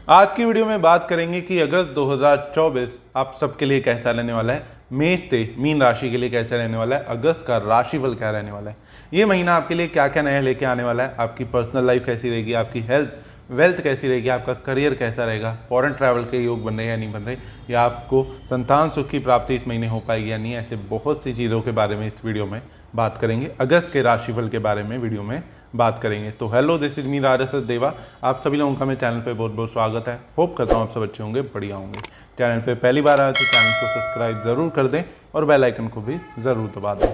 आज की वीडियो में बात करेंगे कि अगस्त 2024 आप सबके लिए कैसा रहने वाला है। मेष से मीन राशि के लिए कैसा रहने वाला है, अगस्त का राशिफल क्या रहने वाला है, ये महीना आपके लिए क्या क्या नया लेके आने वाला है, आपकी पर्सनल लाइफ कैसी रहेगी, आपकी हेल्थ वेल्थ कैसी रहेगी, आपका करियर कैसा रहेगा, फॉरेन ट्रैवल के योग बन रहे या नहीं बन रहे, या आपको संतान सुख की प्राप्ति इस महीने हो पाएगी या नहीं, ऐसे बहुत सी चीज़ों के बारे में इस वीडियो में बात करेंगे। अगस्त के राशिफल के बारे में वीडियो में बात करेंगे। तो हेलो, दिस इज मी राजस देवा। आप सभी लोगों का मेरे चैनल पे बहुत बहुत स्वागत है। होप करता हूँ आप सब अच्छे होंगे, बढ़िया होंगे। चैनल पे पहली बार आए तो चैनल को सब्सक्राइब जरूर कर दें और बेल आइकन को भी जरूर दबा दें।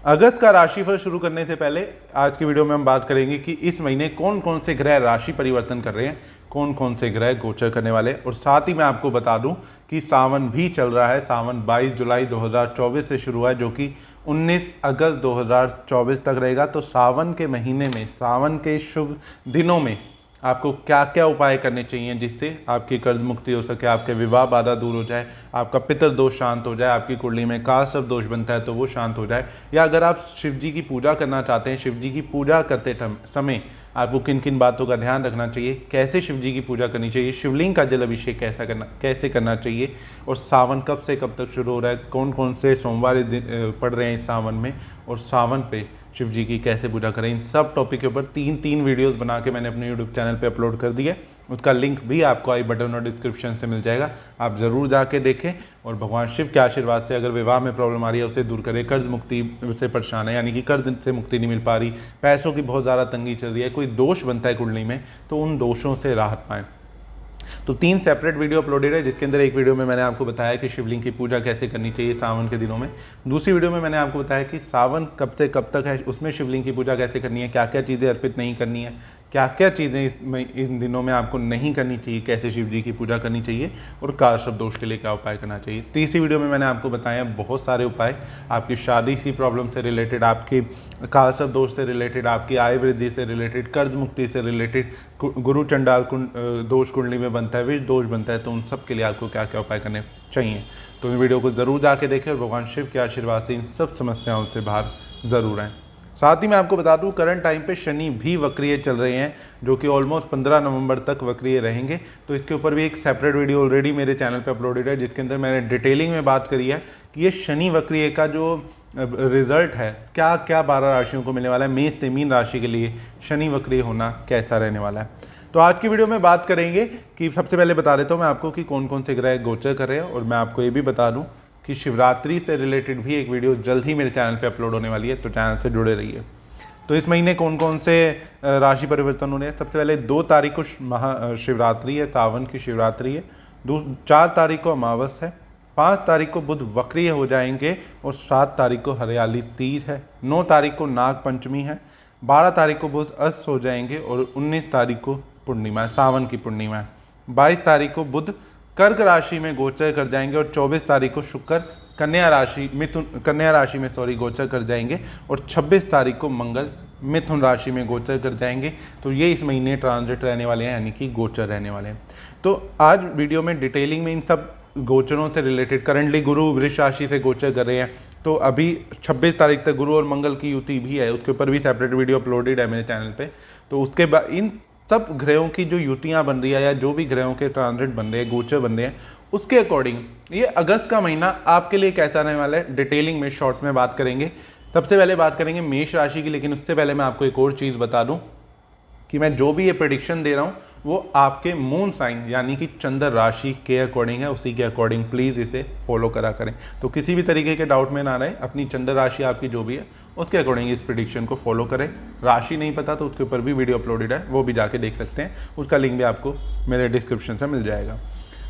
अगस्त का राशिफल शुरू करने से पहले आज की वीडियो में हम बात करेंगे कि इस महीने कौन कौन से ग्रह राशि परिवर्तन कर रहे हैं, कौन कौन से ग्रह गोचर करने वाले, और साथ ही मैं आपको बता दूं कि सावन भी चल रहा है। सावन 22 जुलाई 2024 से शुरू हुआ है, जो कि 19 अगस्त 2024 तक रहेगा। तो सावन के महीने में, सावन के शुभ दिनों में आपको क्या क्या उपाय करने चाहिए जिससे आपकी कर्ज मुक्ति हो सके, आपके विवाह बाधा दूर हो जाए, आपका पितर दोष शांत हो जाए, आपकी कुंडली में काल दोष बनता है तो वो शांत हो जाए, या अगर आप शिव जी की पूजा करना चाहते हैं, शिव जी की पूजा करते समय आपको किन किन बातों का ध्यान रखना चाहिए, कैसे शिव जी की पूजा करनी चाहिए, शिवलिंग का जल अभिषेक कैसे करना चाहिए, और सावन कब से कब तक शुरू हो रहा है, कौन कौन से सोमवार पड़ रहे हैं इस सावन में, और सावन पे शिव जी की कैसे पूजा करें, इन सब टॉपिक के ऊपर तीन वीडियोस बना के मैंने अपने यूट्यूब चैनल पे अपलोड कर दिया। उसका लिंक भी आपको आई बटन और डिस्क्रिप्शन से मिल जाएगा, आप ज़रूर जाके देखें। और भगवान शिव के आशीर्वाद से अगर विवाह में प्रॉब्लम आ रही है उसे दूर करें, कर्ज मुक्ति से परेशान है यानी कि कर्ज से मुक्ति नहीं मिल पा रही, पैसों की बहुत ज़्यादा तंगी चल रही है, कोई दोष बनता है कुंडली में, तो उन दोषों से राहत पाएँ। तो 3 सेपरेट वीडियो अपलोडेड है, जिसके अंदर एक वीडियो में मैंने आपको बताया कि शिवलिंग की पूजा कैसे करनी चाहिए सावन के दिनों में। दूसरी वीडियो में मैंने आपको बताया कि सावन कब से कब तक है, उसमें शिवलिंग की पूजा कैसे करनी है, क्या क्या चीज़ें अर्पित नहीं करनी है, क्या क्या चीज़ें इन दिनों में आपको नहीं करनी चाहिए, कैसे शिव जी की पूजा करनी चाहिए, और कालसर्प दोष के लिए क्या उपाय करना चाहिए। तीसरी वीडियो में मैंने आपको बताया बहुत सारे उपाय, आपकी शादी सी प्रॉब्लम से रिलेटेड, आपकी कालसर्प दोष से रिलेटेड, आपकी आय वृद्धि से रिलेटेड, कर्ज मुक्ति से रिलेटेड, गुरु चंडाल दोष कुंडली में बनता है, विष दोष बनता है, तो उन सब के लिए आपको क्या क्या उपाय करने चाहिए। तो इन वीडियो को ज़रूर जाके देखें और भगवान शिव के आशीर्वाद से इन सब समस्याओं से बाहर ज़रूर आएँ। साथ ही मैं आपको बता दूं, करंट टाइम पे शनि भी वक्रीय चल रहे हैं, जो कि ऑलमोस्ट 15 नवंबर तक वक्रीय रहेंगे। तो इसके ऊपर भी एक सेपरेट वीडियो ऑलरेडी मेरे चैनल पे अपलोडेड है, जिसके अंदर मैंने डिटेलिंग में बात करी है कि ये शनि वक्रीय का जो रिजल्ट है, क्या क्या 12 राशियों को मिलने वाला है। मेष से मीन राशि के लिए शनि वक्रीय होना कैसा रहने वाला है। तो आज की वीडियो में बात करेंगे कि सबसे पहले बता देता हूँ मैं आपको कि कौन कौन से ग्रह गोचर कर रहे हैं, और मैं आपको ये भी बता दूँ कि शिवरात्रि से रिलेटेड भी एक वीडियो जल्द ही मेरे चैनल पे अपलोड होने वाली है, तो चैनल से जुड़े रहिए। तो इस महीने कौन कौन से राशि परिवर्तन हो रहे हैं। सबसे पहले 2 तारीख को महाशिवरात्रि है, सावन की शिवरात्रि है। 4 तारीख को अमावस है, 5 तारीख को बुध वक्रीय हो जाएंगे, और 7 तारीख को हरियाली तीज है, 9 तारीख को नाग पंचमी है, 12 तारीख को बुध अस्त हो जाएंगे, और 19 तारीख को पूर्णिमा है, सावन की पूर्णिमा है। 22 तारीख को बुध कर्क राशि में गोचर कर जाएंगे, और 24 तारीख को शुक्र कन्या राशि में गोचर कर जाएंगे, और 26 तारीख को मंगल मिथुन राशि में गोचर कर जाएंगे। तो ये इस महीने ट्रांजिट रहने वाले हैं, यानी कि गोचर रहने वाले हैं। तो आज वीडियो में डिटेलिंग में इन सब गोचरों से रिलेटेड, करंटली गुरु वृष राशि से गोचर कर रहे हैं, तो अभी 26 तारीख तक गुरु और मंगल की युति भी है, उसके ऊपर भी सेपरेट वीडियो अपलोडेड है मेरे चैनल पे। तो उसके बाद इन सब ग्रहों की जो युतियाँ बन रही है, या जो भी ग्रहों के ट्रांजिट बन रहे हैं, गोचर बन रहे हैं, उसके अकॉर्डिंग ये अगस्त का महीना आपके लिए कैसा रहने वाला है, डिटेलिंग में शॉर्ट में बात करेंगे। सबसे पहले बात करेंगे मेष राशि की, लेकिन उससे पहले मैं आपको एक और चीज़ बता दूं कि मैं जो भी ये प्रेडिक्शन दे रहा हूँ वो आपके मून साइन यानी कि चंद्र राशि के अकॉर्डिंग है, उसी के अकॉर्डिंग प्लीज़ इसे फॉलो करा करें। तो किसी भी तरीके के डाउट में ना रहे, अपनी चंद्र राशि आपकी जो भी है उसके अकॉर्डिंग इस प्रेडिक्शन को फॉलो करें। राशि नहीं पता तो उसके ऊपर भी वीडियो अपलोडेड है, वो भी जाके देख सकते हैं, उसका लिंक भी आपको मेरे डिस्क्रिप्शन से मिल जाएगा।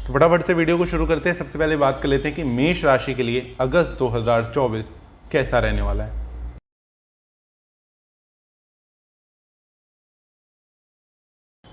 तो फटाफट से वीडियो को शुरू करते हैं। सबसे पहले बात कर लेते हैं कि मेष राशि के लिए अगस्त 2024 कैसा रहने वाला है।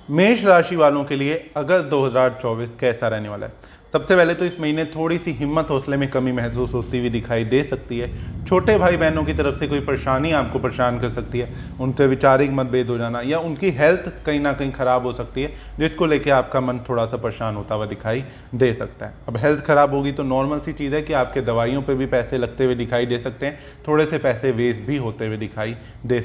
मेष राशि वालों के लिए अगस्त 2024 कैसा रहने वाला है। सबसे पहले तो इस महीने थोड़ी सी हिम्मत हौसले में कमी महसूस होती हुई दिखाई दे सकती है। छोटे भाई बहनों की तरफ से कोई परेशानी आपको परेशान कर सकती है, उनके वैचारिक मतभेद हो जाना या उनकी हेल्थ कहीं ना कहीं ख़राब हो सकती है, जिसको लेकर आपका मन थोड़ा सा परेशान होता हुआ दिखाई दे सकता है। अब हेल्थ ख़राब होगी तो नॉर्मल सी चीज़ है कि आपके दवाइयों पर भी पैसे लगते हुए दिखाई दे सकते हैं, थोड़े से पैसे वेस्ट भी होते हुए दिखाई दे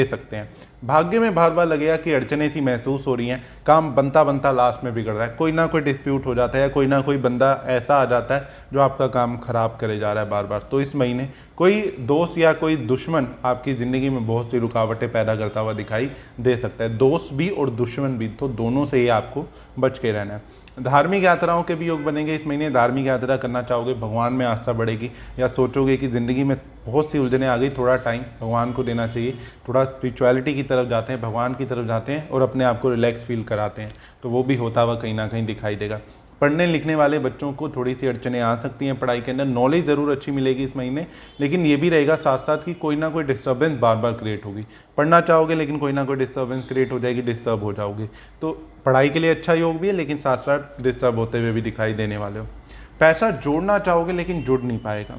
सकते हैं। भाग्य में बार बार लगेगा कि अड़चने सी महसूस हो रही हैं, काम बनता बनता लास्ट में बिगड़ रहा है, कोई ना कोई डिस्प्यूट हो जाता है या कोई ना कोई बंदा ऐसा आ जाता है जो आपका काम खराब करे जा रहा है बार बार। तो इस महीने कोई दोस्त या कोई दुश्मन आपकी ज़िंदगी में बहुत सी रुकावटें पैदा करता हुआ दिखाई दे सकता है, दोस्त भी और दुश्मन भी, तो दोनों से ही आपको बच के रहना है। धार्मिक यात्राओं के भी योग बनेंगे इस महीने। धार्मिक यात्रा करना चाहोगे, भगवान में आस्था बढ़ेगी या सोचोगे कि ज़िंदगी में बहुत सी उलझने आ गई, थोड़ा टाइम भगवान को देना चाहिए, थोड़ा स्पिरिचुअलिटी की तरफ जाते हैं, भगवान की तरफ जाते हैं और अपने आप को रिलैक्स फील कराते हैं, तो वो भी होता हुआ कहीं ना कहीं दिखाई देगा। पढ़ने लिखने वाले बच्चों को थोड़ी सी अड़चनें आ सकती हैं पढ़ाई के अंदर, नॉलेज ज़रूर अच्छी मिलेगी इस महीने, लेकिन ये भी रहेगा साथ साथ कि कोई ना कोई डिस्टर्बेंस बार बार क्रिएट होगी। पढ़ना चाहोगे लेकिन कोई ना कोई डिस्टर्बेंस क्रिएट हो जाएगी, डिस्टर्ब हो जाओगे, तो पढ़ाई के लिए अच्छा योग भी है लेकिन साथ साथ डिस्टर्ब होते हुए भी दिखाई देने वाले हो। पैसा जोड़ना चाहोगे लेकिन जुड़ नहीं पाएगा।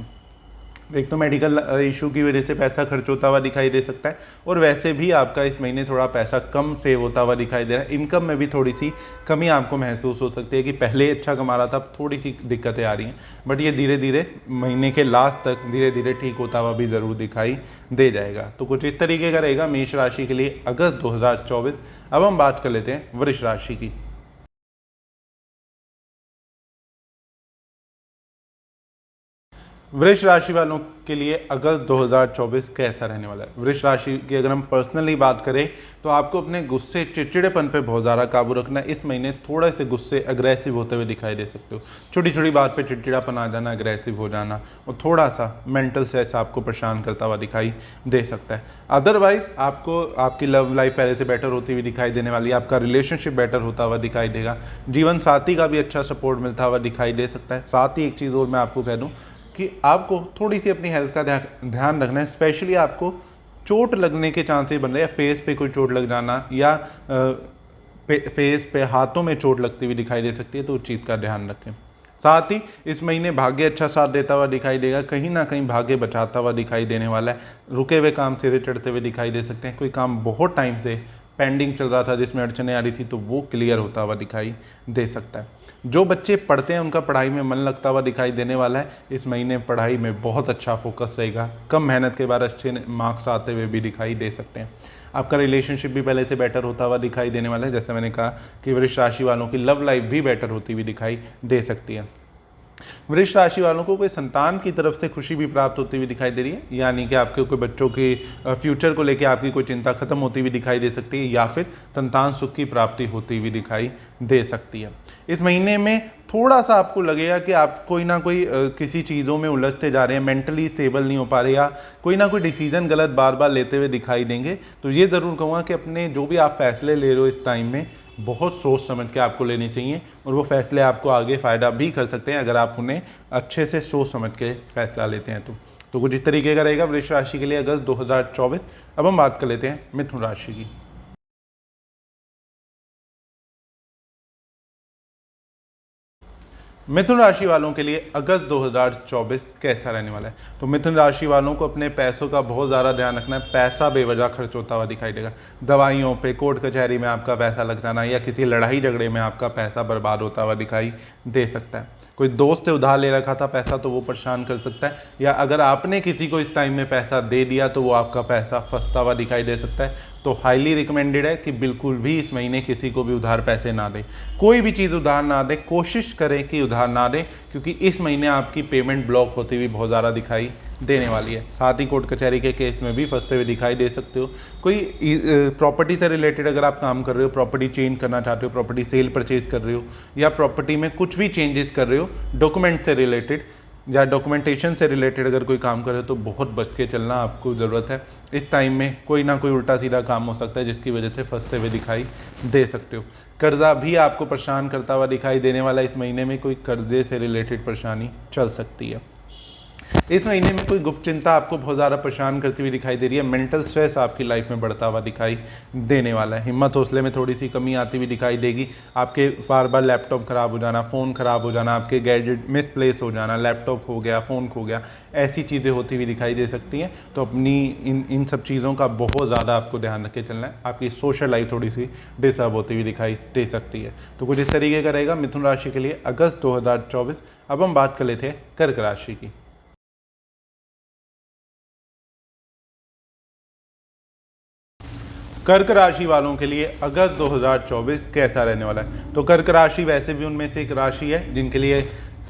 एक तो मेडिकल इशू की वजह से पैसा खर्च होता हुआ दिखाई दे सकता है और वैसे भी आपका इस महीने थोड़ा पैसा कम सेव होता हुआ दिखाई दे रहा है। इनकम में भी थोड़ी सी कमी आपको महसूस हो सकती है कि पहले अच्छा कमा रहा था, अब थोड़ी सी दिक्कतें आ रही हैं, बट ये धीरे धीरे महीने के लास्ट तक धीरे धीरे ठीक होता हुआ भी ज़रूर दिखाई दे जाएगा। तो कुछ इस तरीके का रहेगा मेष राशि के लिए अगस्त 2024। अब हम बात कर लेते हैं वृष राशि की। वृष राशि वालों के लिए अगस्त 2024 कैसा रहने वाला है। वृष राशि की अगर हम पर्सनली बात करें तो आपको अपने गुस्से चिड़चिड़ेपन पे बहुत ज़्यादा काबू रखना है। इस महीने थोड़े से गुस्से अग्रेसिव होते हुए दिखाई दे सकते हो, छोटी छोटी बात पे चिड़चिड़ापन आ जाना, अग्रेसिव हो जाना और थोड़ा सा मेंटल स्ट्रेस आपको परेशान करता हुआ दिखाई दे सकता है। अदरवाइज आपको आपकी लव लाइफ पहले से बेटर होती हुई दिखाई देने वाली है, आपका रिलेशनशिप बेटर होता हुआ दिखाई देगा, जीवन साथी का भी अच्छा सपोर्ट मिलता हुआ दिखाई दे सकता है। साथ ही एक चीज़ और मैं आपको कह दूँ कि आपको थोड़ी सी अपनी हेल्थ का ध्यान रखना है, स्पेशली आपको चोट लगने के चांसेस बन रहे हैं, फेस पे कोई चोट लग जाना या फेस पे हाथों में चोट लगती हुई दिखाई दे सकती है, तो उस चीज़ का ध्यान रखें। साथ ही इस महीने भाग्य अच्छा साथ देता हुआ दिखाई देगा, कहीं ना कहीं भाग्य बचाता हुआ दिखाई देने वाला है। रुके हुए काम सिरे चढ़ते हुए दिखाई दे सकते हैं, कोई काम बहुत टाइम से पेंडिंग चल रहा था जिसमें अड़चने आ रही थी तो वो क्लियर होता हुआ दिखाई दे सकता है। जो बच्चे पढ़ते हैं उनका पढ़ाई में मन लगता हुआ दिखाई देने वाला है। इस महीने पढ़ाई में बहुत अच्छा फोकस रहेगा, कम मेहनत के बाद अच्छे मार्क्स आते हुए भी दिखाई दे सकते हैं। आपका रिलेशनशिप भी पहले से बेटर होता हुआ दिखाई देने वाला है। जैसे मैंने कहा कि वृष राशि वालों की लव लाइफ भी बेटर होती हुई दिखाई दे सकती है। वृष राशि वालों को कोई संतान की तरफ से खुशी भी प्राप्त होती हुई दिखाई दे रही है, यानी कि आपके कोई बच्चों के फ्यूचर को लेकर आपकी कोई चिंता खत्म होती हुई दिखाई दे सकती है या फिर संतान सुख की प्राप्ति होती हुई दिखाई दे सकती है। इस महीने में थोड़ा सा आपको लगेगा कि आप कोई ना कोई किसी चीज़ों में उलझते जा रहे हैं, मेंटली स्टेबल नहीं हो पा रहे या कोई ना कोई डिसीजन गलत बार बार लेते हुए दिखाई देंगे। तो ये ज़रूर कहूँगा कि अपने जो भी आप फैसले ले रहे हो इस टाइम में बहुत सोच समझ के आपको लेने चाहिए और वो फैसले आपको आगे फ़ायदा भी कर सकते हैं अगर आप उन्हें अच्छे से सोच समझ के फैसला लेते हैं तो कुछ इस तरीके का रहेगा वृष राशि के लिए अगस्त 2024। अब हम बात कर लेते हैं मिथुन राशि की। मिथुन राशि वालों के लिए अगस्त 2024 कैसा रहने वाला है। तो मिथुन राशि वालों को अपने पैसों का बहुत ज़्यादा ध्यान रखना है। पैसा बेवजह खर्च होता हुआ दिखाई देगा, दवाइयों पे, कोर्ट कचहरी में आपका पैसा लग जाना या किसी लड़ाई झगड़े में आपका पैसा बर्बाद होता हुआ दिखाई दे सकता है। कोई दोस्त से उधार ले रखा था पैसा तो वो परेशान कर सकता है, या अगर आपने किसी को इस टाइम में पैसा दे दिया तो वो आपका पैसा फंसता हुआ दिखाई दे सकता है। तो हाईली रिकमेंडेड है कि बिल्कुल भी इस महीने किसी को भी उधार पैसे ना दें, कोई भी चीज़ उधार ना दें, कोशिश करें कि उधार ना दें, क्योंकि इस महीने आपकी पेमेंट ब्लॉक होती हुई बहुत ज़्यादा दिखाई देने वाली है। साथ ही कोर्ट कचहरी के केस में भी फंसते हुए दिखाई दे सकते हो। कोई प्रॉपर्टी से रिलेटेड अगर आप काम कर रहे हो, प्रॉपर्टी चेंज करना चाहते हो, प्रॉपर्टी सेल परचेज कर रहे हो या प्रॉपर्टी में कुछ भी चेंजेस कर रहे हो, डॉक्यूमेंट से रिलेटेड या डॉक्यूमेंटेशन से रिलेटेड अगर कोई काम करे तो बहुत बच के चलना आपको ज़रूरत है। इस टाइम में कोई ना कोई उल्टा सीधा काम हो सकता है जिसकी वजह से फंसते हुए दिखाई दे सकते हो। कर्जा भी आपको परेशान करता हुआ दिखाई देने वाला, इस महीने में कोई कर्जे से रिलेटेड परेशानी चल सकती है। इस महीने में कोई गुप्त चिंता आपको बहुत ज़्यादा परेशान करती हुई दिखाई दे रही है। मेंटल स्ट्रेस आपकी लाइफ में बढ़ता हुआ दिखाई देने वाला है। हिम्मत हौसले में थोड़ी सी कमी आती हुई दिखाई देगी। आपके बार बार लैपटॉप ख़राब हो जाना, फ़ोन ख़राब हो जाना, आपके गैजेट मिसप्लेस हो जाना, लैपटॉप हो गया, फ़ोन खो गया, ऐसी चीज़ें होती हुई दिखाई दे सकती हैं। तो अपनी इन सब चीज़ों का बहुत ज़्यादा आपको ध्यान रख के चलना है। आपकी सोशल लाइफ थोड़ी सी डिस्टर्ब होती हुई दिखाई दे सकती है। तो कुछ इस तरीके का रहेगा मिथुन राशि के लिए अगस्त 2024। अब हम बात कर लेते हैं कर्क राशि की। कर्क राशि वालों के लिए अगस्त 2024 कैसा रहने वाला है? तो कर्क राशि वैसे भी उनमें से एक राशि है जिनके लिए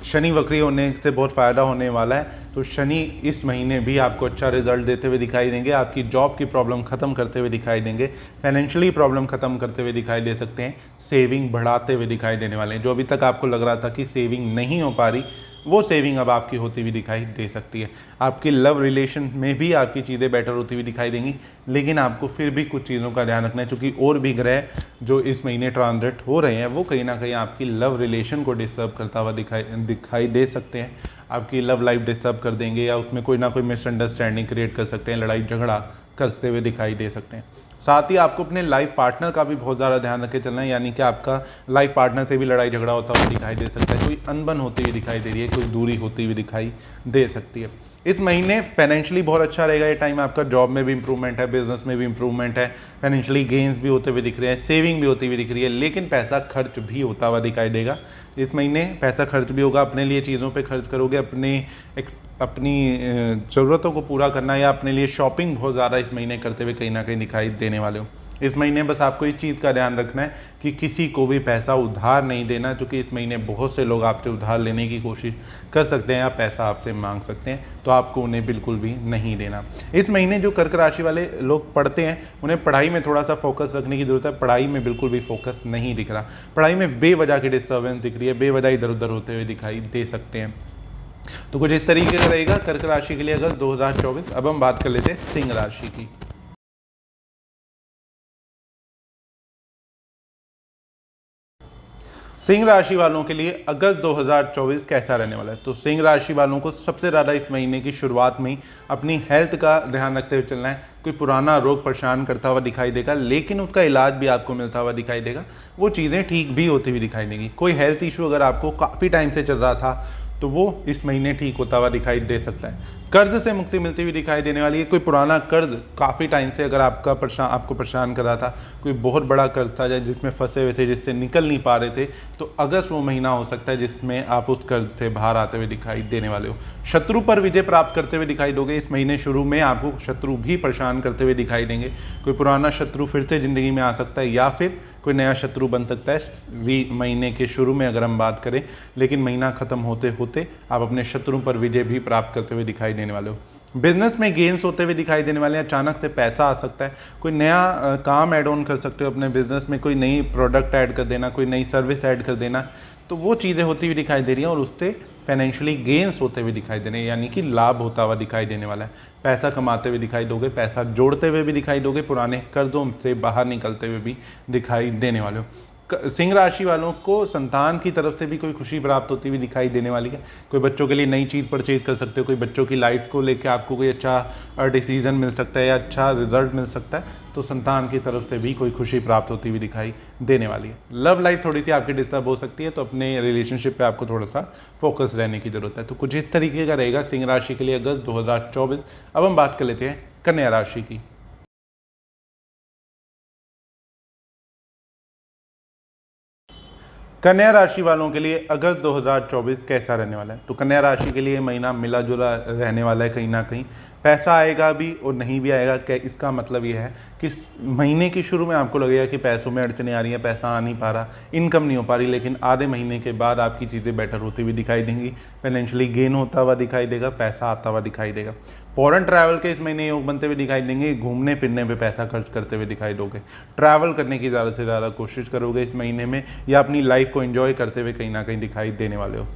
शनि वक्री होने से बहुत फ़ायदा होने वाला है। तो शनि इस महीने भी आपको अच्छा रिजल्ट देते हुए दिखाई देंगे। आपकी जॉब की प्रॉब्लम खत्म करते हुए दिखाई देंगे। फाइनेंशियली प्रॉब्लम खत्म करते हुए दिखाई दे सकते हैं। सेविंग बढ़ाते हुए दिखाई देने वाले हैं। जो अभी तक आपको लग रहा था कि सेविंग नहीं हो पा रही, वो सेविंग अब आपकी होती हुई दिखाई दे सकती है। आपकी लव रिलेशन में भी आपकी चीज़ें बेटर होती हुई दिखाई देंगी, लेकिन आपको फिर भी कुछ चीज़ों का ध्यान रखना है, क्योंकि और भी ग्रह जो इस महीने ट्रांजिट हो रहे हैं वो कहीं ना कहीं आपकी लव रिलेशन को डिस्टर्ब करता हुआ दिखाई दे सकते हैं। आपकी लव लाइफ डिस्टर्ब कर देंगे या उसमें कोई ना कोई मिसअंडरस्टैंडिंग क्रिएट कर सकते हैं, लड़ाई झगड़ा करते हुए दिखाई दे सकते हैं। साथ ही आपको अपने लाइफ पार्टनर का भी बहुत ज़्यादा ध्यान रख के चलना है, यानी कि आपका लाइफ पार्टनर से भी लड़ाई झगड़ा होता हुआ दिखाई दे सकता है। कोई अनबन होती हुई दिखाई दे रही है, कोई दूरी होती हुई दिखाई दे सकती है। इस महीने फाइनेंशियली बहुत अच्छा रहेगा ये टाइम आपका। जॉब में भी इंप्रूवमेंट है, बिजनेस में भी इंप्रूवमेंट है, फाइनेंशियली गेन्स भी होते हुए दिख रहे हैं, सेविंग भी होती हुई दिख रही है, लेकिन पैसा खर्च भी होता हुआ दिखाई देगा। इस महीने पैसा खर्च भी होगा, अपने लिए चीज़ों पे खर्च करोगे, अपनी ज़रूरतों को पूरा करना या अपने लिए शॉपिंग बहुत ज़्यादा इस महीने करते हुए कहीं ना कहीं दिखाई देने वाले हो। इस महीने बस आपको इस चीज़ का ध्यान रखना है कि किसी को भी पैसा उधार नहीं देना, क्योंकि इस महीने बहुत से लोग आपसे उधार लेने की कोशिश कर सकते हैं या पैसा आपसे मांग सकते हैं, तो आपको उन्हें बिल्कुल भी नहीं देना। इस महीने जो कर्क राशि वाले लोग पढ़ते हैं उन्हें पढ़ाई में थोड़ा सा फोकस रखने की ज़रूरत है। पढ़ाई में बिल्कुल भी फोकस नहीं दिख रहा, पढ़ाई में बेवजह की डिस्टर्बेंस दिख रही है, बेवजह इधर उधर होते हुए दिखाई दे सकते हैं। तो कुछ इस तरीके का रहेगा कर्क राशि के लिए अगस्त 2024। अब हम बात कर लेते हैं सिंह राशि की। सिंह राशि वालों के लिए अगस्त 2024 कैसा रहने वाला है? तो सिंह राशि वालों को सबसे ज़्यादा इस महीने की शुरुआत में ही अपनी हेल्थ का ध्यान रखते हुए चलना है। कोई पुराना रोग परेशान करता हुआ दिखाई देगा, लेकिन उसका इलाज भी आपको मिलता हुआ दिखाई देगा। वो चीज़ें ठीक भी होती हुई दिखाई देंगी। कोई हेल्थ इशू अगर आपको काफ़ी टाइम से चल रहा था, तो वो इस महीने ठीक होता हुआ दिखाई दे सकता है। कर्ज से मुक्ति मिलती हुई दिखाई देने वाली है। कोई पुराना कर्ज काफ़ी टाइम से अगर आपको परेशान कर रहा था, कोई बहुत बड़ा कर्ज था जिसमें फंसे हुए थे, जिससे निकल नहीं पा रहे थे, तो अगस्त वो महीना हो सकता है जिसमें आप उस कर्ज से बाहर आते हुए दिखाई देने वाले हो। शत्रु पर विजय प्राप्त करते हुए दिखाई दोगे। इस महीने शुरू में आपको शत्रु भी परेशान करते हुए दिखाई देंगे। कोई पुराना शत्रु फिर से ज़िंदगी में आ सकता है या फिर कोई नया शत्रु बन सकता है महीने के शुरू में अगर हम बात करें, लेकिन महीना ख़त्म होते होते आप अपने शत्रु पर विजय भी प्राप्त करते हुए दिखाई देने वाले हो। बिजनेस में गेन्स होते हुए दिखाई देने वाले हैं। अचानक से पैसा आ सकता है, कोई नया काम ऐड ऑन कर सकते हो अपने बिजनेस में, कोई नई प्रोडक्ट ऐड कर देना, कोई नई सर्विस ऐड कर देना, तो वो चीज़ें होती हुई दिखाई दे रही हैं और उससे फाइनेंशियली गेन्स होते हुए दिखाई दे रहे हैं, यानी कि लाभ होता हुआ दिखाई देने वाला है। पैसा कमाते हुए दिखाई दोगे, पैसा जोड़ते हुए भी दिखाई दोगे, पुराने कर्जों से बाहर निकलते हुए भी दिखाई देने वाले हो। सिंह राशि वालों को संतान की तरफ से भी कोई खुशी प्राप्त होती हुई दिखाई देने वाली है। कोई बच्चों के लिए नई चीज़ परचेज कर सकते हो, कोई बच्चों की लाइफ को लेकर आपको कोई अच्छा डिसीजन मिल सकता है या अच्छा रिजल्ट मिल सकता है, तो संतान की तरफ से भी कोई खुशी प्राप्त होती हुई दिखाई देने वाली है। लव लाइफ थोड़ी सी आपकी डिस्टर्ब हो सकती है, तो अपने रिलेशनशिप पे आपको थोड़ा सा फोकस रहने की ज़रूरत है। तो कुछ इस तरीके का रहेगा सिंह राशि के लिए अगस्त 2024। अब हम बात कर लेते हैं कन्या राशि की। कन्या राशि वालों के लिए अगस्त 2024 कैसा रहने वाला है? तो कन्या राशि के लिए महीना मिला जुला रहने वाला है। कहीं ना कहीं पैसा आएगा भी और नहीं भी आएगा। क्या इसका मतलब ये है कि महीने के शुरू में आपको लगेगा कि पैसों में अड़चने आ रही हैं, पैसा आ नहीं पा रहा, इनकम नहीं हो पा रही, लेकिन आधे महीने के बाद आपकी चीज़ें बेटर होती हुई दिखाई देंगी। फाइनेंशियली गेन होता हुआ दिखाई देगा, पैसा आता हुआ दिखाई देगा। फॉरेन ट्रैवल के इस महीने योग बनते हुए दिखाई देंगे। घूमने फिरने पे पैसा खर्च करते हुए दिखाई दोगे। ट्रैवल करने की ज़्यादा से ज़्यादा कोशिश करोगे इस महीने में, या अपनी लाइफ को एंजॉय करते हुए कहीं ना कहीं दिखाई देने वाले हो।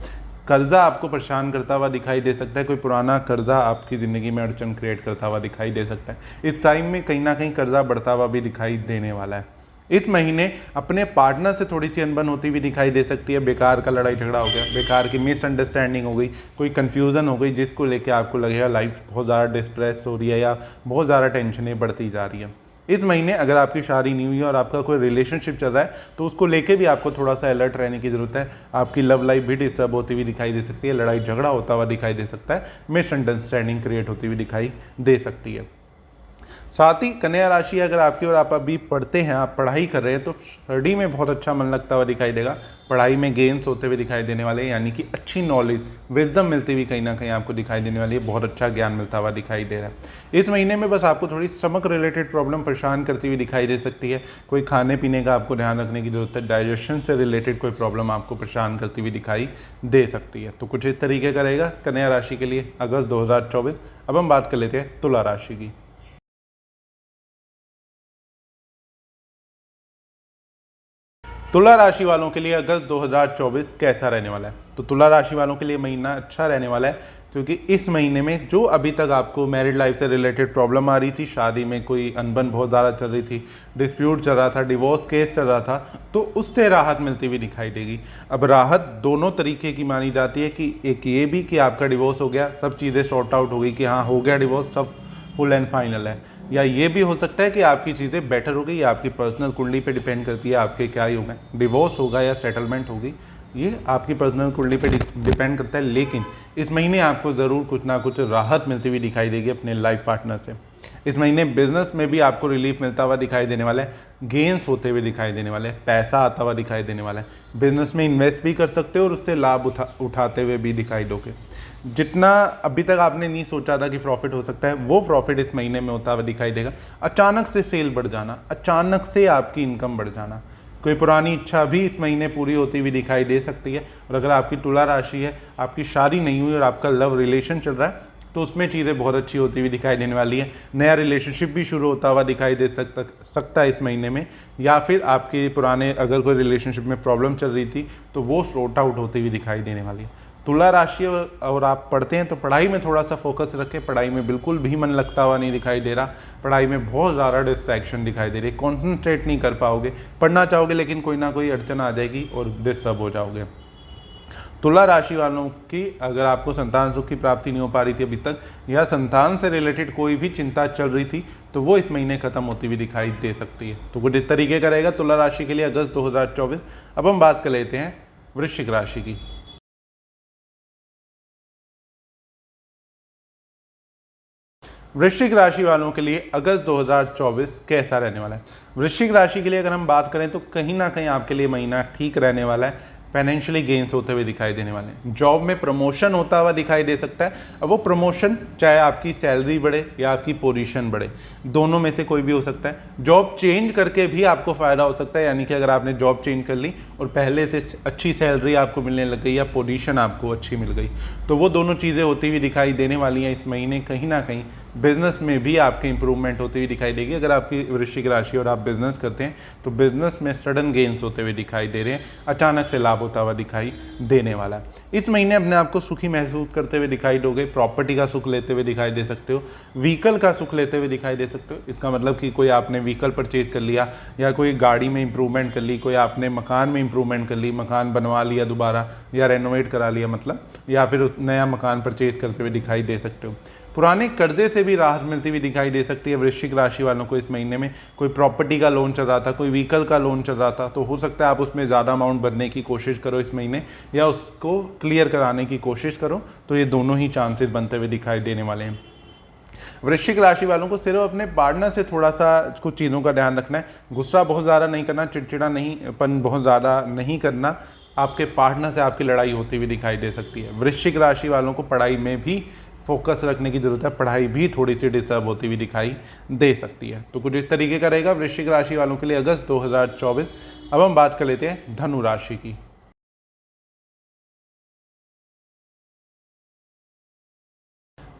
कर्जा आपको परेशान करता हुआ दिखाई दे सकता है। कोई पुराना कर्जा आपकी ज़िंदगी में अड़चन क्रिएट करता हुआ दिखाई दे सकता है। इस टाइम में कहीं ना कहीं कर्जा बढ़ता हुआ भी दिखाई देने वाला है। इस महीने अपने पार्टनर से थोड़ी सी अनबन होती हुई दिखाई दे सकती है। बेकार का लड़ाई झगड़ा हो गया, बेकार की मिसअंडरस्टैंडिंग हो गई, कोई कन्फ्यूज़न हो गई जिसको लेके आपको लगेगा लाइफ बहुत ज़्यादा डिस्प्रेस हो रही है या बहुत ज़्यादा टेंशनें बढ़ती जा रही है। इस महीने अगर आपकी शादी नहीं हुई है और आपका कोई रिलेशनशिप चल रहा है तो उसको लेके भी आपको थोड़ा सा अलर्ट रहने की ज़रूरत है। आपकी लव लाइफ भी डिस्टर्ब होती हुई दिखाई दे सकती है, लड़ाई झगड़ा होता हुआ दिखाई दे सकता है, मिसअंडरस्टैंडिंग क्रिएट होती हुई दिखाई दे सकती है। साथ ही कन्या राशि अगर आपकी और आप अभी पढ़ते हैं, आप पढ़ाई कर रहे हैं तो स्टडी में बहुत अच्छा मन लगता हुआ दिखाई देगा। पढ़ाई में गेन्स होते हुए दिखाई देने वाले हैं, यानी कि अच्छी नॉलेज, विजडम मिलती हुई कहीं ना कहीं आपको दिखाई देने वाली है। बहुत अच्छा ज्ञान मिलता हुआ दिखाई दे रहा है। इस महीने में बस आपको थोड़ी स्टमक रिलेटेड प्रॉब्लम परेशान करती हुई दिखाई दे सकती है। कोई खाने पीने का आपको ध्यान रखने की जरूरत है। डाइजेशन से रिलेटेड कोई प्रॉब्लम आपको परेशान करती हुई दिखाई दे सकती है। तो कुछ इस तरीके का रहेगा कन्या राशि के लिए अगस्त 2024। अब हम बात कर लेते हैं तुला राशि की। तुला राशि वालों के लिए अगस्त 2024 कैसा रहने वाला है? तो तुला राशि वालों के लिए महीना अच्छा रहने वाला है, क्योंकि इस महीने में जो अभी तक आपको मैरिड लाइफ से रिलेटेड प्रॉब्लम आ रही थी, शादी में कोई अनबन बहुत ज़्यादा चल रही थी, डिस्प्यूट चल रहा था, डिवोर्स केस चल रहा था, तो उससे राहत मिलती हुई दिखाई देगी। अब राहत दोनों तरीके की मानी जाती है कि एक ये भी कि आपका डिवोर्स हो गया, सब चीज़ें सॉर्ट आउट हो गई कि हाँ हो गया डिवोर्स, सब फुल एंड फाइनल है, या ये भी हो सकता है कि आपकी चीज़ें बेटर हो गई। आपकी पर्सनल कुंडली पे डिपेंड करती है आपके क्या ही होगा, डिवोर्स होगा या सेटलमेंट होगी, ये आपकी पर्सनल कुंडली पे डिपेंड करता है। लेकिन इस महीने आपको ज़रूर कुछ ना कुछ राहत मिलती हुई दिखाई देगी अपने लाइफ पार्टनर से। इस महीने बिजनेस में भी आपको रिलीफ मिलता हुआ दिखाई देने वाला है, गेंस होते हुए दिखाई देने वाले हैं, पैसा आता हुआ दिखाई देने वाला है। बिजनेस में इन्वेस्ट भी कर सकते हो और उससे लाभ उठाते हुए भी दिखाई दोगे। जितना अभी तक आपने नहीं सोचा था कि प्रॉफिट हो सकता है, वो प्रॉफिट इस महीने में होता हुआ दिखाई देगा। अचानक से सेल बढ़ जाना, अचानक से आपकी इनकम बढ़ जाना, कोई पुरानी इच्छा भी इस महीने पूरी होती हुई दिखाई दे सकती है। और अगर आपकी तुला राशि है, आपकी शादी नहीं हुई और आपका लव रिलेशन चल रहा है, तो उसमें चीज़ें बहुत अच्छी होती हुई दिखाई देने वाली है। नया रिलेशनशिप भी शुरू होता हुआ दिखाई दे सकता है इस महीने में, या फिर आपके पुराने अगर कोई रिलेशनशिप में प्रॉब्लम चल रही थी तो वो सॉर्ट आउट होती हुई दिखाई देने वाली है। तुला राशि और आप पढ़ते हैं तो पढ़ाई में थोड़ा सा फोकस रखें। पढ़ाई में बिल्कुल भी मन लगता हुआ नहीं दिखाई दे रहा, पढ़ाई में बहुत ज़्यादा डिस्ट्रैक्शन दिखाई दे रही है, कॉन्सेंट्रेट नहीं कर पाओगे, पढ़ना चाहोगे लेकिन कोई ना कोई अड़चन आ जाएगी और डिस्टर्ब हो जाओगे। तुला राशि वालों की अगर आपको संतान सुख की प्राप्ति नहीं हो पा रही थी अभी तक, या संतान से रिलेटेड कोई भी चिंता चल रही थी, तो वो इस महीने खत्म होती हुई दिखाई दे सकती है। तो कुछ इस तरीके का रहेगा तुला राशि के लिए अगस्त 2024। अब हम बात कर लेते हैं वृश्चिक राशि की। वृश्चिक राशि वालों के लिए अगस्त 2024 कैसा रहने वाला है? वृश्चिक राशि के लिए अगर हम बात करें तो कहीं ना कहीं आपके लिए महीना ठीक रहने वाला है। फाइनेंशियली गेन्स होते हुए दिखाई देने वाले हैं। जॉब में प्रमोशन होता हुआ दिखाई दे सकता है। अब वो प्रमोशन चाहे आपकी सैलरी बढ़े या आपकी पोजीशन बढ़े, दोनों में से कोई भी हो सकता है। जॉब चेंज करके भी आपको फ़ायदा हो सकता है, यानी कि अगर आपने जॉब चेंज कर ली और पहले से अच्छी सैलरी आपको मिलने लग गई या पोजीशन आपको अच्छी मिल गई, तो वो दोनों चीज़ें होती हुई दिखाई देने वाली हैं इस महीने। कहीं ना कहीं बिजनेस में भी आपकी इंप्रूवमेंट होती हुई दिखाई देगी। अगर आपकी वृश्चिक राशि और आप बिजनेस करते हैं तो बिजनेस में सडन गेन्स होते हुए दिखाई दे रहे हैं, अचानक से लाभ होता हुआ दिखाई देने वाला है। इस महीने अपने आप को सुखी महसूस करते हुए दिखाई दोगे। प्रॉपर्टी का सुख लेते हुए दिखाई दे सकते हो, व्हीकल का सुख लेते हुए दिखाई दे सकते हो। इसका मतलब कि कोई आपने व्हीकल परचेज कर लिया, या कोई गाड़ी में इंप्रूवमेंट कर ली, कोई आपने मकान में इंप्रूवमेंट कर ली, मकान बनवा लिया दोबारा या रेनोवेट करा लिया मतलब, या फिर उस नया मकान परचेज करते हुए दिखाई दे सकते हो। पुराने कर्जे से भी राहत मिलती हुई दिखाई दे सकती है वृश्चिक राशि वालों को इस महीने में। कोई प्रॉपर्टी का लोन चल रहा था, कोई व्हीकल का लोन चल रहा था, तो हो सकता है आप उसमें ज़्यादा अमाउंट भरने की कोशिश करो इस महीने, या उसको क्लियर कराने की कोशिश करो। तो ये दोनों ही चांसेस बनते हुए दिखाई देने वाले हैं। वृश्चिक राशि वालों को सिर्फ अपने पार्टनर से थोड़ा सा कुछ चीज़ों का ध्यान रखना है। गुस्सा बहुत ज़्यादा नहीं करना, चिड़चिड़ा नहीं पन बहुत ज़्यादा नहीं करना। आपके पार्टनर से आपकी लड़ाई होती हुई दिखाई दे सकती है। वृश्चिक राशि वालों को पढ़ाई में भी फोकस रखने की जरूरत है, पढ़ाई भी थोड़ी सी डिस्टर्ब होती हुई दिखाई दे सकती है। तो कुछ इस तरीके का रहेगा वृश्चिक राशि वालों के लिए अगस्त 2024। अब हम बात कर लेते हैं धनु राशि की।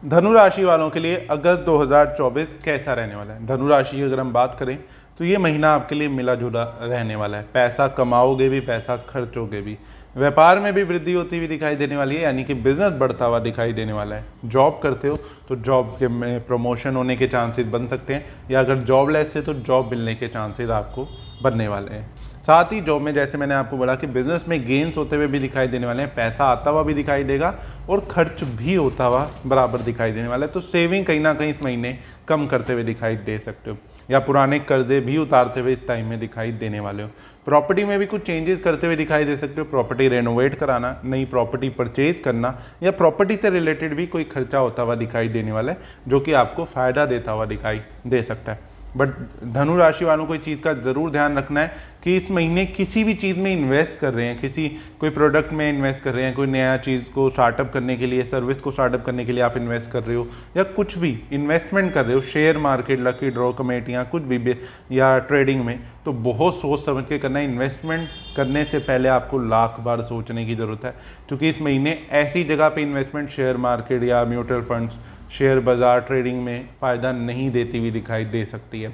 धनु राशि वालों के लिए अगस्त 2024 कैसा रहने वाला है? धनु राशि की अगर हम बात करें तो ये महीना आपके लिए मिला जुला रहने वाला है। पैसा कमाओगे भी, पैसा खर्चोगे भी। व्यापार में भी वृद्धि होती हुई दिखाई देने वाली है, यानी कि बिजनेस बढ़ता हुआ दिखाई देने वाला है। जॉब करते हो तो जॉब के में प्रमोशन होने के चांसेस बन सकते हैं, या अगर जॉबलेस थे तो जॉब मिलने के चांसेस आपको बनने वाले हैं। साथ ही जॉब में जैसे मैंने आपको बोला कि बिजनेस में गेन्स होते हुए भी दिखाई देने वाले हैं, पैसा आता हुआ भी दिखाई देगा और खर्च भी होता हुआ बराबर दिखाई देने वाला है। तो सेविंग कहीं ना कहीं इस महीने कम करते हुए दिखाई दे सकते हो, या पुराने कर्जे भी उतारते हुए इस टाइम में दिखाई देने वाले हो। प्रॉपर्टी में भी कुछ चेंजेस करते हुए दिखाई दे सकते हो, प्रॉपर्टी रेनोवेट कराना, नई प्रॉपर्टी परचेज करना, या प्रॉपर्टी से रिलेटेड भी कोई खर्चा होता हुआ दिखाई देने वाला है, जो कि आपको फायदा देता हुआ दिखाई दे सकता है। बट धनु राशि वालों को इस चीज़ का ज़रूर ध्यान रखना है कि इस महीने किसी भी चीज़ में इन्वेस्ट कर रहे हैं, कोई प्रोडक्ट में इन्वेस्ट कर रहे हैं, कोई नया चीज़ को स्टार्टअप करने के लिए, सर्विस को स्टार्टअप करने के लिए आप इन्वेस्ट कर रहे हो, या कुछ भी इन्वेस्टमेंट कर रहे हो, शेयर मार्केट, लकी ड्रॉ, कमेटियाँ, कुछ भी या ट्रेडिंग में, तो बहुत सोच समझ के करना है। इन्वेस्टमेंट करने से पहले आपको लाख बार सोचने की ज़रूरत है, क्योंकि इस महीने ऐसी जगह पे इन्वेस्टमेंट, शेयर मार्केट या म्यूचुअल फंड्स, शेयर बाजार, ट्रेडिंग में फ़ायदा नहीं देती हुई दिखाई दे सकती है।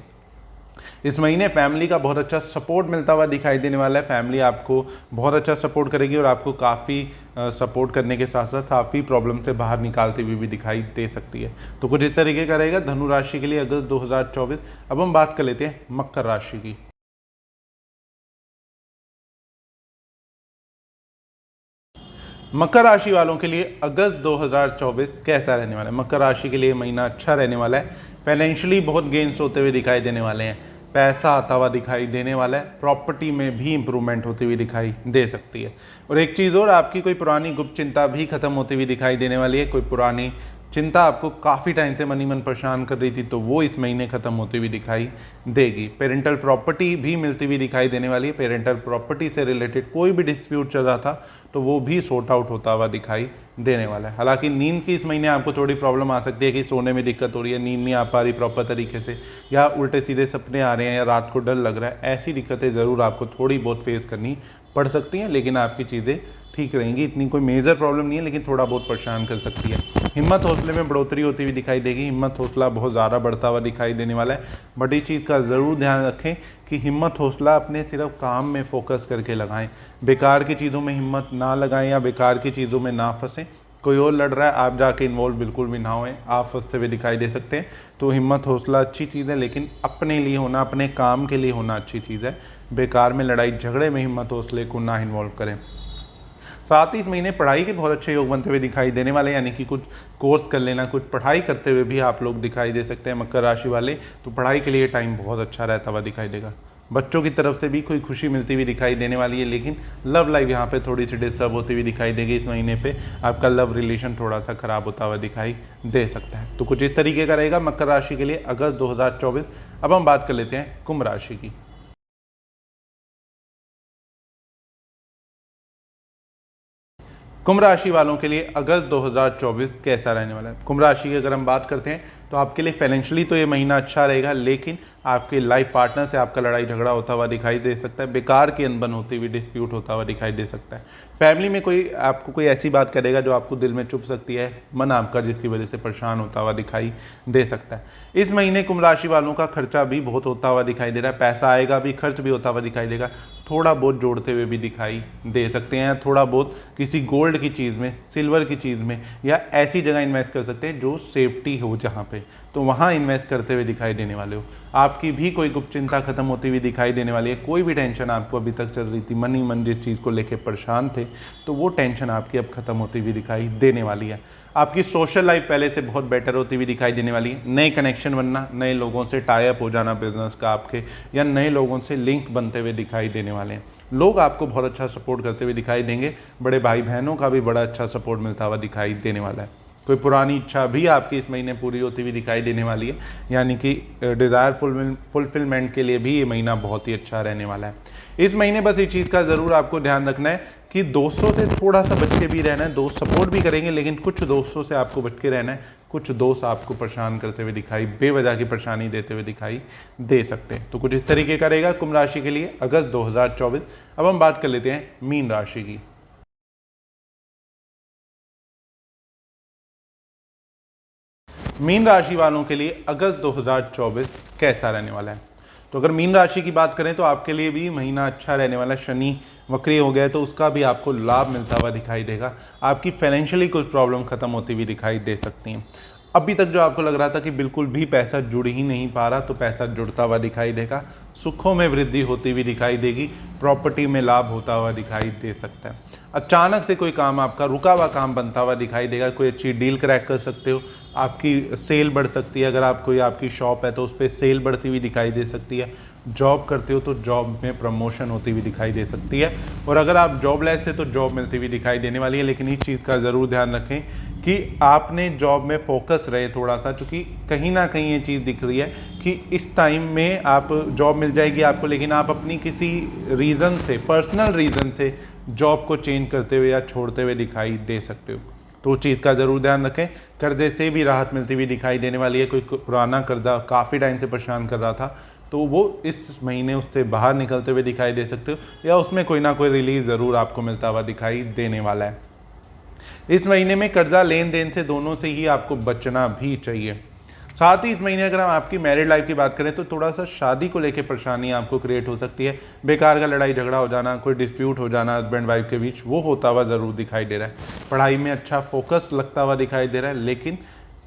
इस महीने फैमिली का बहुत अच्छा सपोर्ट मिलता हुआ दिखाई देने वाला है। फैमिली आपको बहुत अच्छा सपोर्ट करेगी और आपको काफ़ी सपोर्ट करने के साथ साथ काफ़ी प्रॉब्लम से बाहर निकालती हुई भी दिखाई दे सकती है। तो कुछ इस तरीके का रहेगा धनु राशि के लिए अगस्त 2024। अब हम बात कर लेते हैं मकर राशि की। मकर राशि वालों के लिए अगस्त 2024 कैसा रहने वाला है? मकर राशि के लिए महीना अच्छा रहने वाला है। फाइनेंशियली बहुत गेन्स होते हुए दिखाई देने वाले हैं, पैसा आता हुआ दिखाई देने वाला है, प्रॉपर्टी में भी इंप्रूवमेंट होती हुई दिखाई दे सकती है। और एक चीज़ और, आपकी कोई पुरानी गुप्त चिंता भी खत्म होती हुई दिखाई देने वाली है। कोई पुरानी चिंता आपको काफ़ी टाइम से मन परेशान कर रही थी, तो वो इस महीने ख़त्म होती हुई दिखाई देगी। पेरेंटल प्रॉपर्टी भी मिलती हुई दिखाई देने वाली है। पेरेंटल प्रॉपर्टी से रिलेटेड कोई भी डिस्प्यूट चल रहा था तो वो भी सॉर्ट आउट होता हुआ दिखाई देने वाला है। हालांकि नींद की इस महीने आपको थोड़ी प्रॉब्लम आ सकती है कि सोने में दिक्कत हो रही है, नींद नहीं आ पा रही प्रॉपर तरीके से, या उल्टे सीधे सपने आ रहे हैं, या रात को डर लग रहा है। ऐसी दिक्कतें ज़रूर आपको थोड़ी बहुत फेस करनी पड़ सकती हैं, लेकिन आपकी चीज़ें ठीक रहेंगी। इतनी कोई मेजर प्रॉब्लम नहीं है, लेकिन थोड़ा बहुत परेशान कर सकती है। हिम्मत हौसले में बढ़ोतरी होती हुई दिखाई देगी। हिम्मत हौसला बहुत ज़्यादा बढ़ता हुआ दिखाई देने वाला है। बट इस चीज़ का ज़रूर ध्यान रखें कि हिम्मत हौसला अपने सिर्फ काम में फोकस करके लगाएं, बेकार की चीज़ों में हिम्मत ना लगाएं या बेकार की चीज़ों में ना फंसें। कोई और लड़ रहा है, आप जाके इन्वॉल्व बिल्कुल भी ना होएं, आप फंसते हुए दिखाई दे सकते हैं। तो हिम्मत हौसला अच्छी चीज़ है, लेकिन अपने लिए होना, अपने काम के लिए होना अच्छी चीज़ है। बेकार में लड़ाई झगड़े में हिम्मत हौसले को ना इन्वॉल्व करें। साथ ही इस महीने पढ़ाई के बहुत अच्छे योग बनते हुए दिखाई देने वाले, यानी कि कुछ कोर्स कर लेना, कुछ पढ़ाई करते हुए भी आप लोग दिखाई दे सकते हैं मकर राशि वाले। तो पढ़ाई के लिए टाइम बहुत अच्छा रहता हुआ दिखाई देगा। बच्चों की तरफ से भी कोई खुशी मिलती हुई दिखाई देने वाली है, लेकिन लव लाइफ यहाँ पे थोड़ी सी डिस्टर्ब होती हुई दिखाई देगी। इस महीने पे आपका लव रिलेशन थोड़ा सा खराब होता हुआ दिखाई दे सकता है। तो कुछ इस तरीके का रहेगा मकर राशि के लिए अगस्त 2024। अब हम बात कर लेते हैं कुंभ राशि की। कुंभ राशि वालों के लिए अगस्त 2024 कैसा रहने वाला है? कुंभ राशि की अगर हम बात करते हैं तो आपके लिए फाइनेंशियली तो ये महीना अच्छा रहेगा, लेकिन आपके लाइफ पार्टनर से आपका लड़ाई झगड़ा होता हुआ दिखाई दे सकता है, बेकार की अनबन होती हुई, डिस्प्यूट होता हुआ दिखाई दे सकता है। फैमिली में कोई आपको कोई ऐसी बात करेगा जो आपको दिल में चुभ सकती है, मन आपका जिसकी वजह से परेशान होता हुआ दिखाई दे सकता है। इस महीने कुंभ राशि वालों का खर्चा भी बहुत होता हुआ दिखाई दे रहा है, पैसा आएगा भी, खर्च भी होता हुआ दिखाई देगा, थोड़ा बहुत जोड़ते हुए भी दिखाई दे सकते हैं। थोड़ा बहुत किसी गोल्ड की चीज़ में, सिल्वर की चीज़ में, या ऐसी जगह इन्वेस्ट कर सकते हैं जो सेफ्टी हो जहाँ पे, तो वहाँ इन्वेस्ट करते हुए दिखाई देने वाले हो। आपकी भी कोई गुप्त चिंता खत्म होती हुई दिखाई देने वाली है। कोई भी टेंशन आपको अभी तक चल रही थी, मन ही मन जिस चीज़ को लेकर परेशान थे, तो वो टेंशन आपकी अब खत्म होती हुई दिखाई देने वाली है। आपकी सोशल लाइफ पहले से बहुत बेटर होती हुई दिखाई देने वाली है। नए कनेक्शन बनना, नए लोगों से टाई अप हो जाना बिजनेस का आपके, या नए लोगों से लिंक बनते हुए दिखाई देने वाले हैं। लोग आपको बहुत अच्छा सपोर्ट करते हुए दिखाई देंगे। बड़े भाई बहनों का भी बड़ा अच्छा सपोर्ट मिलता हुआ दिखाई देने वाला है। कोई पुरानी इच्छा भी आपकी इस महीने पूरी होती हुई दिखाई देने वाली है, यानी कि डिज़ायर फुलफिलमेंट के लिए भी ये महीना बहुत ही अच्छा रहने वाला है। इस महीने बस इस चीज़ का ज़रूर आपको ध्यान रखना है कि दोस्तों से थोड़ा सा बच के भी रहना है। दोस्त सपोर्ट भी करेंगे, लेकिन कुछ दोस्तों से आपको बच के रहना है। कुछ दोस्त आपको परेशान करते हुए दिखाई, बेवजह की परेशानी देते हुए दिखाई दे सकते हैं। तो कुछ इस तरीके का रहेगा कुंभ राशि के लिए अगस्त 2024। अब हम बात कर लेते हैं मीन राशि की। मीन राशि वालों के लिए अगस्त 2024 कैसा रहने वाला है? तो अगर मीन राशि की बात करें तो आपके लिए भी महीना अच्छा रहने वाला है। शनि वक्री हो गया है तो उसका भी आपको लाभ मिलता हुआ दिखाई देगा। आपकी फाइनेंशियली कुछ प्रॉब्लम खत्म होती हुई दिखाई दे सकती हैं। अभी तक जो आपको लग रहा था कि बिल्कुल भी पैसा जुड़ ही नहीं पा रहा, तो पैसा जुड़ता हुआ दिखाई देगा। सुखों में वृद्धि होती हुई दिखाई देगी। प्रॉपर्टी में लाभ होता हुआ दिखाई दे सकता है। अचानक से कोई काम आपका रुका हुआ काम बनता हुआ दिखाई देगा। कोई अच्छी डील क्रैक कर सकते हो, आपकी सेल बढ़ सकती है। अगर आप कोई आपकी शॉप है तो उस पर सेल बढ़ती हुई दिखाई दे सकती है। जॉब करते हो तो जॉब में प्रमोशन होती हुई दिखाई दे सकती है। और अगर आप जॉबलेस है तो जॉब मिलती हुई दिखाई देने वाली है। लेकिन इस चीज़ का ज़रूर ध्यान रखें कि आपने जॉब में फोकस रहे थोड़ा सा, क्योंकि कहीं ना कहीं ये चीज़ दिख रही है कि इस टाइम में आप जॉब मिल जाएगी आपको, लेकिन आप अपनी किसी रीज़न से, पर्सनल रीज़न से जॉब को चेंज करते हुए या छोड़ते हुए दिखाई दे सकते हो। तो चीज़ का ज़रूर ध्यान रखें। कर्जे से भी राहत मिलती हुई दिखाई देने वाली है। कोई पुराना कर्जा काफ़ी टाइम से परेशान कर रहा था तो वो इस महीने उससे बाहर निकलते हुए दिखाई दे सकते हो, या उसमें कोई ना कोई रिलीज ज़रूर आपको मिलता हुआ दिखाई देने वाला है। इस महीने में कर्जा लेन देन से दोनों से ही आपको बचना भी चाहिए। साथ ही इस महीने अगर हम आपकी मैरिड लाइफ की बात करें तो थोड़ा सा शादी को लेकर परेशानी आपको क्रिएट हो सकती है। बेकार का लड़ाई झगड़ा हो जाना, कोई डिस्प्यूट हो जाना हस्बैंड वाइफ के बीच, वो होता हुआ ज़रूर दिखाई दे रहा है। पढ़ाई में अच्छा फोकस लगता हुआ दिखाई दे रहा है, लेकिन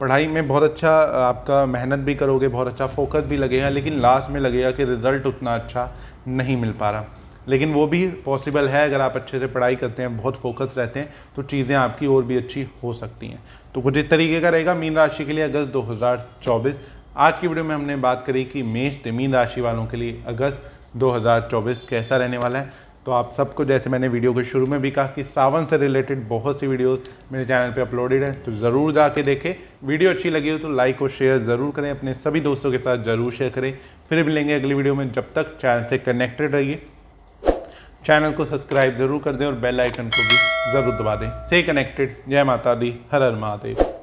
पढ़ाई में बहुत अच्छा आपका मेहनत भी करोगे, बहुत अच्छा फोकस भी लगेगा, लेकिन लास्ट में लगेगा कि रिजल्ट उतना अच्छा नहीं मिल पा रहा। लेकिन वो भी पॉसिबल है, अगर आप अच्छे से पढ़ाई करते हैं, बहुत फोकस रहते हैं, तो चीज़ें आपकी और भी अच्छी हो सकती हैं। तो कुछ इस तरीके का रहेगा मीन राशि के लिए अगस्त 2024। आज की वीडियो में हमने बात करी कि मेष मीन राशि वालों के लिए अगस्त 2024 कैसा रहने वाला है। तो आप सबको, जैसे मैंने वीडियो के शुरू में भी कहा, कि सावन से रिलेटेड बहुत सी वीडियोस मेरे चैनल पे अपलोडेड है, तो ज़रूर जाके देखें। वीडियो अच्छी लगी हो तो लाइक और शेयर ज़रूर करें, अपने सभी दोस्तों के साथ ज़रूर शेयर करें। फिर मिलेंगे अगली वीडियो में। जब तक चैनल से कनेक्टेड रहिए, चैनल को सब्सक्राइब जरूर कर दें और बेल आइकन को भी ज़रूर दबा दें। से कनेक्टेड। जय माता दी, हर हर महादेव।